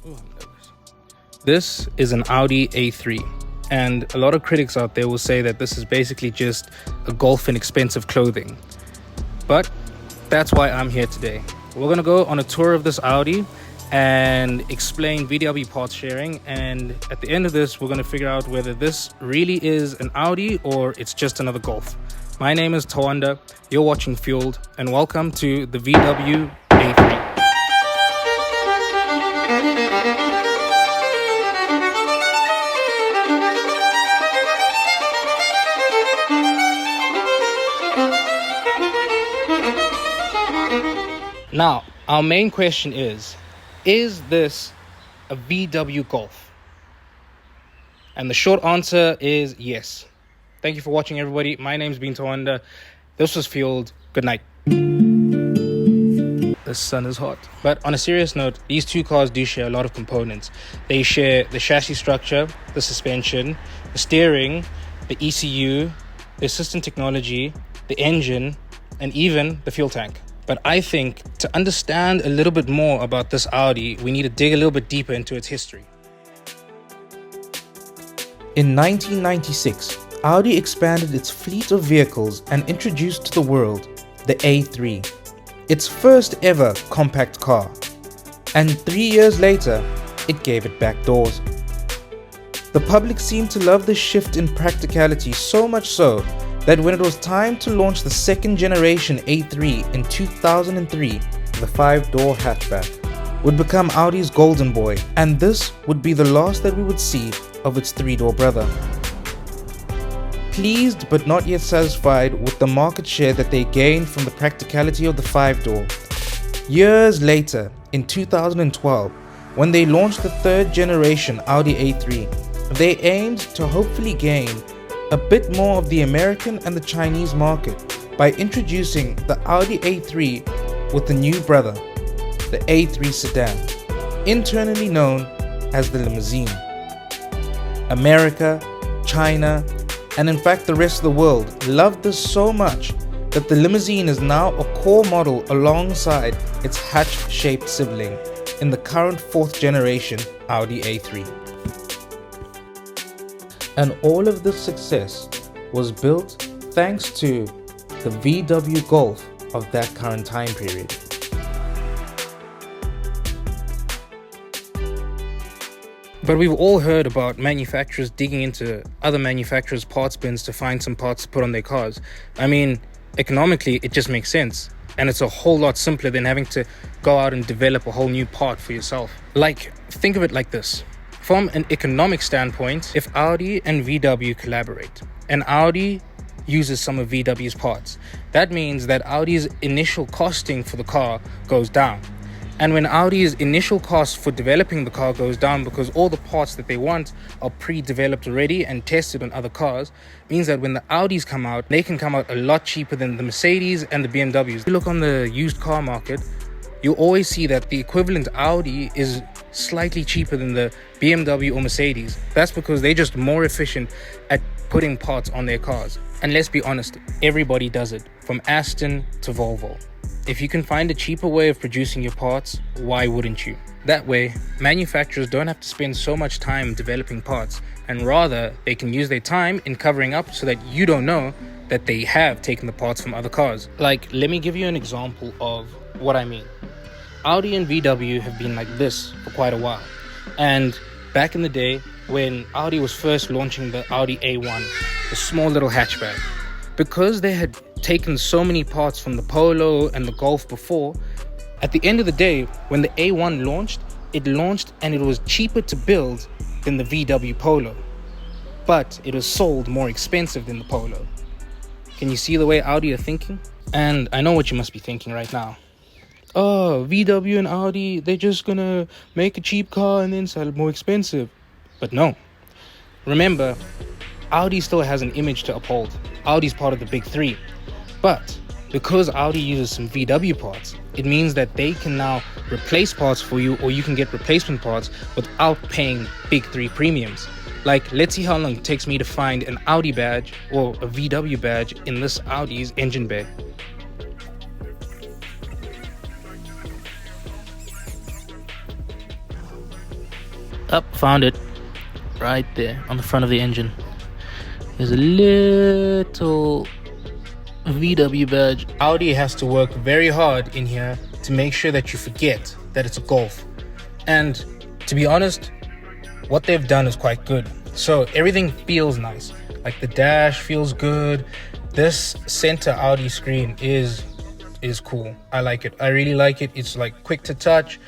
Ooh, I'm nervous. This is an Audi A3, and a lot of critics out there will say that this is basically just a Golf in expensive clothing. But that's why I'm here today. We're gonna go on a tour of this Audi and explain VW parts sharing, and at the end of this we're gonna figure out whether this really is an Audi or it's just another Golf. My name is Tawanda, you're watching Fueled, and welcome to the VW A3. Now, our main question is this a VW Golf? And the short answer is yes. Thank you for watching, everybody. My name's been Tawanda. This was Fueled. Good night. The sun is hot. But on a serious note, these two cars do share a lot of components. They share the chassis structure, the suspension, the steering, the ECU, the assistant technology, the engine, and even the fuel tank. But I think to understand a little bit more about this Audi, we need to dig a little bit deeper into its history. In 1996, Audi expanded its fleet of vehicles and introduced to the world the A3, its first ever compact car. And 3 years later, it gave it back doors. The public seemed to love the shift in practicality so much so that when it was time to launch the second generation A3 in 2003, the 5-door hatchback would become Audi's golden boy, and this would be the last that we would see of its 3-door brother. Pleased but not yet satisfied with the market share that they gained from the practicality of the 5-door, years later, in 2012, when they launched the third generation Audi A3, they aimed to hopefully gain a bit more of the American and the Chinese market by introducing the Audi A3 with the new brother, the A3 sedan, internally known as the limousine. America, China, and in fact the rest of the world loved this so much that the limousine is now a core model alongside its hatch-shaped sibling in the current 4th generation Audi A3. And all of this success was built thanks to the VW Golf of that current time period. But we've all heard about manufacturers digging into other manufacturers' parts bins to find some parts to put on their cars. I mean, economically, it just makes sense. And it's a whole lot simpler than having to go out and develop a whole new part for yourself. Like, think of it like this. From an economic standpoint, if Audi and VW collaborate, and Audi uses some of VW's parts, that means that Audi's initial costing for the car goes down. And when Audi's initial cost for developing the car goes down because all the parts that they want are pre-developed already and tested on other cars, means that when the Audis come out, they can come out a lot cheaper than the Mercedes and the BMWs. If you look on the used car market, you'll always see that the equivalent Audi is slightly cheaper than the BMW or Mercedes. That's because they're just more efficient at putting parts on their cars. And let's be honest, everybody does it, from Aston to Volvo. If you can find a cheaper way of producing your parts, why wouldn't you? That way, manufacturers don't have to spend so much time developing parts, and rather they can use their time in covering up so that you don't know that they have taken the parts from other cars. Like, let me give you an example of what I mean. Audi and VW have been like this for quite a while. And back in the day, when Audi was first launching the Audi A1, the small little hatchback, because they had taken so many parts from the Polo and the Golf before, at the end of the day, when the A1 launched, it launched and it was cheaper to build than the VW Polo. But it was sold more expensive than the Polo. Can you see the way Audi are thinking? And I know what you must be thinking right now. Oh, VW and Audi, they're just gonna make a cheap car and then sell it more expensive. But no. Remember, Audi still has an image to uphold. Audi's part of the big three. But because Audi uses some VW parts, it means that they can now replace parts for you, or you can get replacement parts without paying big three premiums. Like, let's see how long it takes me to find an Audi badge or a VW badge in this Audi's engine bay. Up, found it. Right there on the front of the engine. There's a little VW badge. Audi has to work very hard in here to make sure that you forget that it's a Golf. And to be honest, what they've done is quite good. So everything feels nice. Like the dash feels good. This center Audi screen is cool. I like it. I really like it. It's like quick to touch.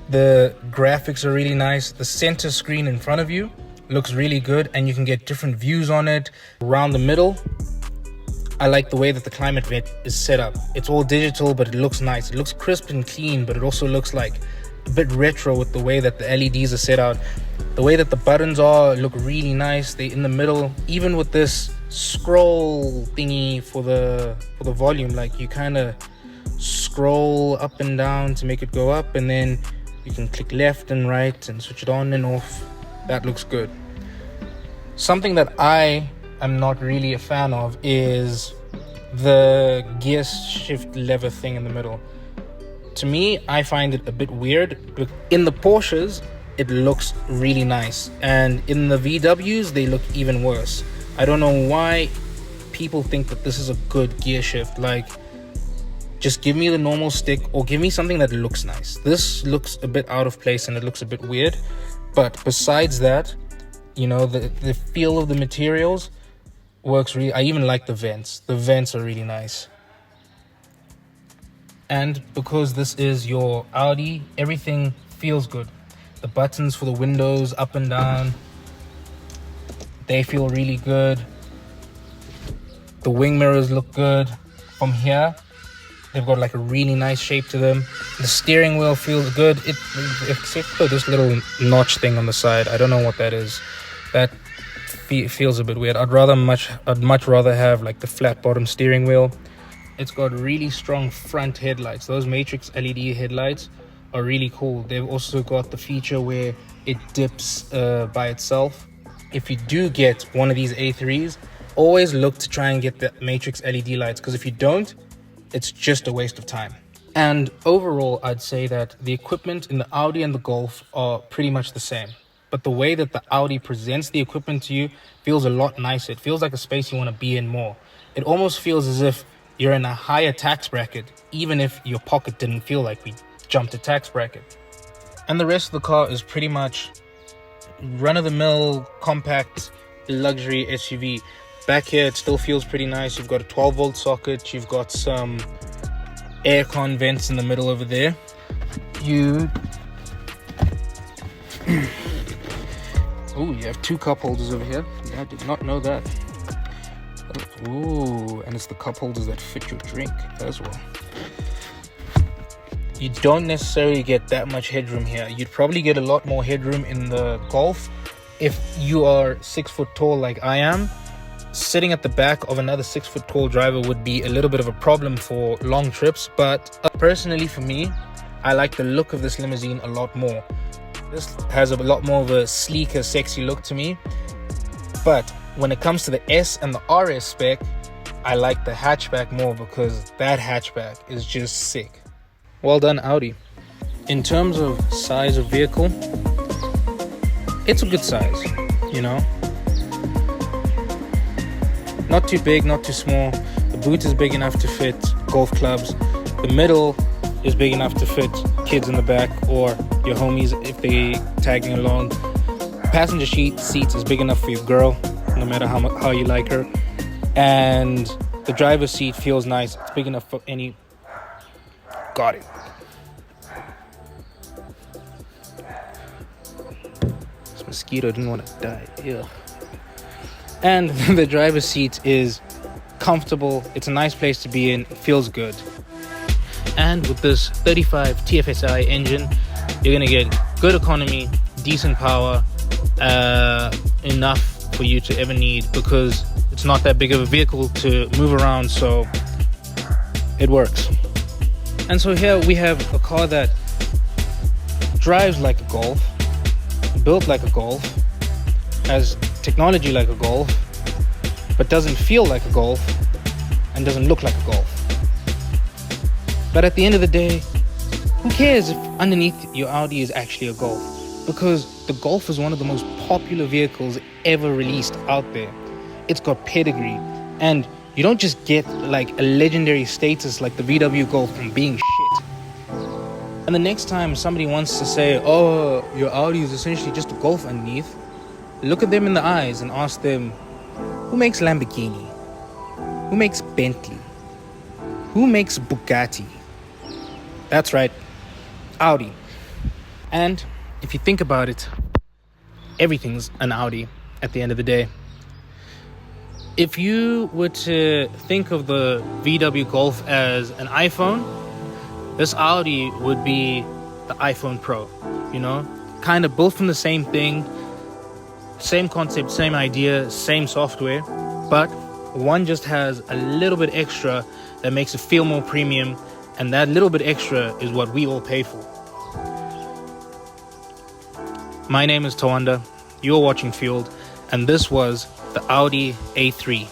The graphics are really nice. The center screen in front of you looks really good, and you can get different views on it. Around the middle, I like the way that the climate vent is set up. It's all digital, but it looks nice. It looks crisp and clean, but it also looks like a bit retro with the way that the LEDs are set out. The way that the buttons are look really nice. They're in the middle. Even with this scroll thingy for the volume, like you kind of scroll up and down to make it go up, and then you can click left and right and switch it on and off. That looks good. Something that I am not really a fan of is the gear shift lever thing in the middle. To me, I find it a bit weird. In the Porsches, it looks really nice, and in the VWs, they look even worse. I don't know why people think that this is a good gear shift. Like, just give me the normal stick, or give me something that looks nice. This looks a bit out of place and it looks a bit weird. But besides that, you know, the feel of the materials works really. I even like the vents. The vents are really nice. And because this is your Audi, everything feels good. The buttons for the windows up and down, they feel really good. The wing mirrors look good. From here, they've got like a really nice shape to them. The steering wheel feels good, except for this little notch thing on the side. I don't know what that is. That feels a bit weird. I'd much rather have like the flat bottom steering wheel. It's got really strong front headlights. Those Matrix LED headlights are really cool. They've also got the feature where it dips by itself. If you do get one of these A3s, always look to try and get the Matrix LED lights, because if you don't, it's just a waste of time. And overall, I'd say that the equipment in the Audi and the Golf are pretty much the same. But the way that the Audi presents the equipment to you feels a lot nicer. It feels like a space you want to be in more. It almost feels as if you're in a higher tax bracket, even if your pocket didn't feel like we jumped a tax bracket. And the rest of the car is pretty much run-of-the-mill, compact, luxury SUV. Back here, it still feels pretty nice. You've got a 12-volt socket. You've got some aircon vents in the middle over there. You have two cup holders over here. Yeah, I did not know that. Ooh, and it's the cup holders that fit your drink as well. You don't necessarily get that much headroom here. You'd probably get a lot more headroom in the Golf. If you are 6 foot tall like I am, sitting at the back of another 6 foot tall driver would be a little bit of a problem for long trips. But personally for me, I like the look of this limousine a lot more. This has a lot more of a sleeker, sexy look to me. But when it comes to the S and the RS spec, I like the hatchback more, because that hatchback is just sick. Well done, Audi. In terms of size of vehicle, it's a good size, you know. Not too big, not too small. The boot is big enough to fit golf clubs. The middle is big enough to fit kids in the back or your homies if they tagging along. Passenger seats is big enough for your girl, no matter how you like her. And the driver's seat feels nice. It's big enough for any. Got it. This mosquito didn't want to die. Ew. And the driver's seat is comfortable. It's a nice place to be in. It feels good. And with this 35 TFSI engine, you're gonna get good economy, decent power, enough for you to ever need, because it's not that big of a vehicle to move around, so it works. And so here we have a car that drives like a Golf, built like a Golf, has technology like a Golf, but doesn't feel like a Golf and doesn't look like a Golf. But at the end of the day, who cares if underneath your Audi is actually a Golf? because the Golf is one of the most popular vehicles ever released out there. It's got pedigree, and you don't just get like a legendary status like the VW Golf from being shit. And the next time somebody wants to say, oh, your Audi is essentially just a Golf underneath, look at them in the eyes and ask them, who makes Lamborghini? Who makes Bentley? Who makes Bugatti? That's right, Audi. And if you think about it, everything's an Audi at the end of the day. If you were to think of the VW Golf as an iPhone, this Audi would be the iPhone Pro, you know? Kind of built from the same thing, same concept, same idea, same software, but one just has a little bit extra that makes it feel more premium, and that little bit extra is what we all pay for. My name is Tawanda, you're watching Fueled, and this was the Audi A3.